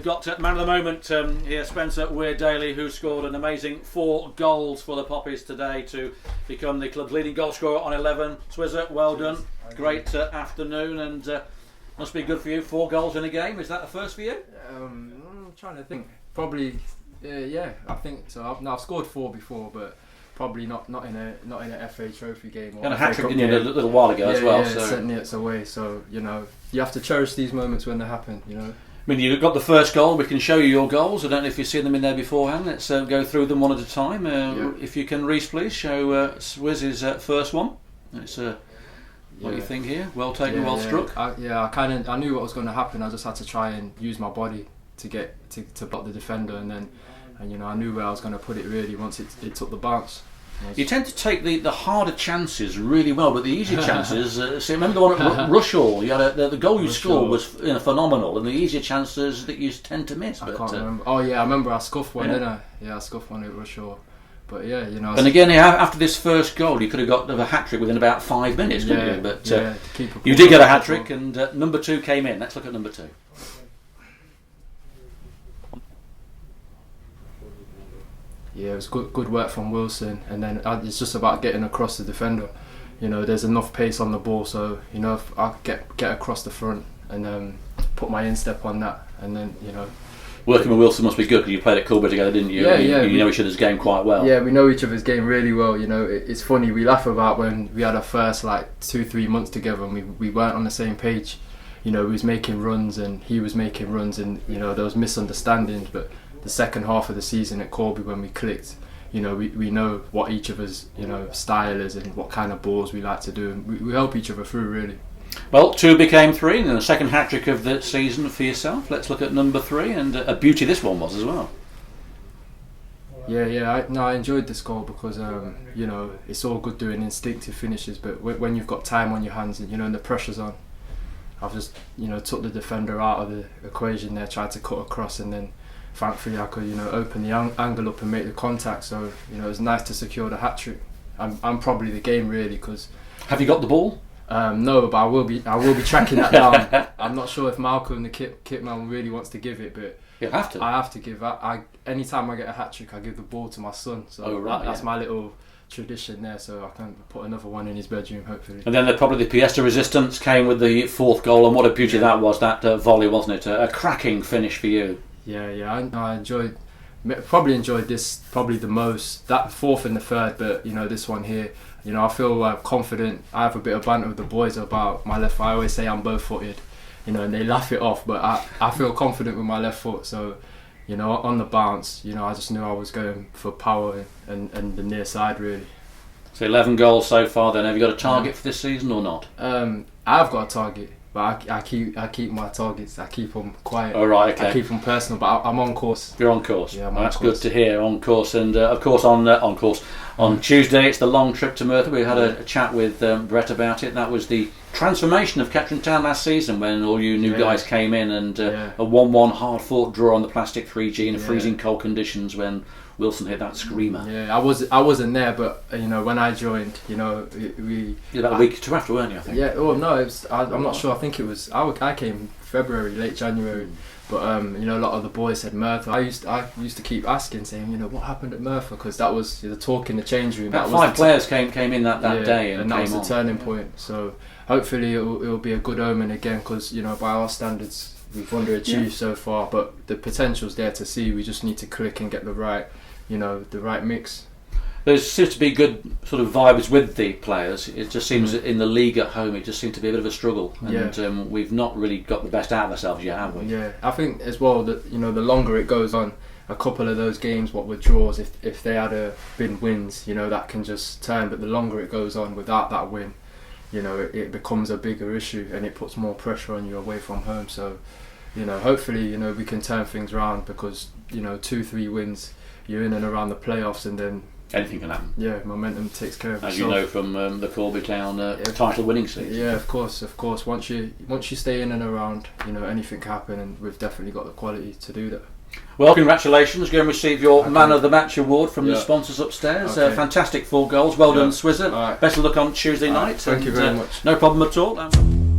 got man of the moment here, Spencer Weir-Daley, who scored an amazing 4 goals for the Poppies today to become the club's leading goal scorer on 11. Swizzer, well done. Great afternoon, and must be good for you. 4 goals in a game. Is that the first for you? I'm trying to think. Probably, yeah. I think so. I've scored 4 before, but probably not in a FA Trophy game. And a hat-trick in a little while ago as well. Yeah, setting it away. So you have to cherish these moments when they happen. I mean, you've got the first goal. We can show you your goals. I don't know if you've seen them in there beforehand. Let's go through them one at a time. If you can, Reece, please show Swiz's first one. It's what do you think here? Well taken, well struck. I knew what was going to happen. I just had to try and use my body to get to block the defender, and I knew where I was going to put it really once it took the bounce. You tend to take the harder chances really well, but the easier chances. Remember the one at Rushall? You had the goal you scored was phenomenal, and the easier chances that you tend to miss. I can't remember. Oh yeah, I remember I scuffed one, didn't I? Yeah, I scuffed one at Rushall. But yeah, And again, after this first goal, you could have got a hat trick within about 5 minutes, couldn't you? But you did get a hat trick, and number 2 came in. Let's look at number 2. Yeah, it was good work from Wilson, and then it's just about getting across the defender. There's enough pace on the ball, so if I get across the front and put my instep on that, and then Working with Wilson must be good because you played at Coolbridge together, didn't you? Yeah, you know each other's game quite well. Yeah, we know each other's game really well. It's funny, we laugh about when we had our first 2-3 months together and we weren't on the same page. We was making runs and he was making runs, and there was misunderstandings, but the second half of the season at Corby when we clicked, we know what each of us style is and what kind of balls we like to do, and we help each other through really. Well, 2 became 3, and then the second hat-trick of the season for yourself. Let's look at number 3, and a beauty this one was as well. I enjoyed this goal because it's all good doing instinctive finishes, but when you've got time on your hands and the pressure's on, I've just took the defender out of the equation there, tried to cut across, and then thankfully I could open the angle up and make the contact. So it was nice to secure the hat-trick. I'm probably the game really because. Have you got the ball? No, but I will be tracking that down. I'm not sure if Malcolm, the kit man, really wants to give it, but you have to. I have to give. Anytime I get a hat trick, I give the ball to my son. So that's my little tradition there. So I can put another one in his bedroom, hopefully. And then probably the pièce de résistance came with the 4th goal, and what a beauty that was! That volley, wasn't it? A cracking finish for you. Yeah. I enjoyed this probably the most. That 4th and the 3rd, but this one here. I feel confident. I have a bit of banter with the boys about my left foot. I always say I'm both-footed, and they laugh it off. But I feel confident with my left foot. So, on the bounce, I just knew I was going for power and the near side really. So 11 goals so far. Then have you got a target for this season or not? I've got a target, but I keep my targets. I keep them quiet. Oh, right, okay. I keep them personal, but I'm on course. You're on course. Yeah, that's good to hear. On course, and of course on course. On Tuesday, it's the long trip to Merthyr. We had a chat with Brett about it. That was the transformation of Kettering Town last season when all you new guys came in, and a 1-1 hard-fought draw on the plastic 3G in freezing cold conditions when Wilson hit that screamer. Yeah, I wasn't there, but when I joined, we about a week or 2 after, weren't you? I think. Yeah. Well, no, I'm not sure. I think it was. I came February, late January. But a lot of the boys said Merthyr. I used to keep asking, saying, what happened at Merthyr, because that was the talk in the change room. About 5 players came in that day, and that was the turning point. So hopefully it'll be a good omen again, because by our standards we've underachieved so far, but the potential's there to see. We just need to click and get the right mix. There seems to be good sort of vibes with the players. It just seems that in the league at home, it just seemed to be a bit of a struggle, and we've not really got the best out of ourselves yet, have we? Yeah, I think as well that the longer it goes on, a couple of those games, what were draws, if they had been wins, that can just turn. But the longer it goes on without that win, it becomes a bigger issue, and it puts more pressure on you away from home. So, hopefully, we can turn things around, because 2-3 wins, you're in and around the playoffs, and then. Anything can happen. Yeah, momentum takes care of itself. As you know from the Corby Town title winning season. Yeah, of course. Once you stay in and around, anything can happen, and we've definitely got the quality to do that. Well, congratulations. Go and receive your Man of the Match award from the sponsors upstairs. Fantastic 4 goals. Well done, Swizzer. Right. Best of luck on Tuesday night. Thank you very much. No problem at all.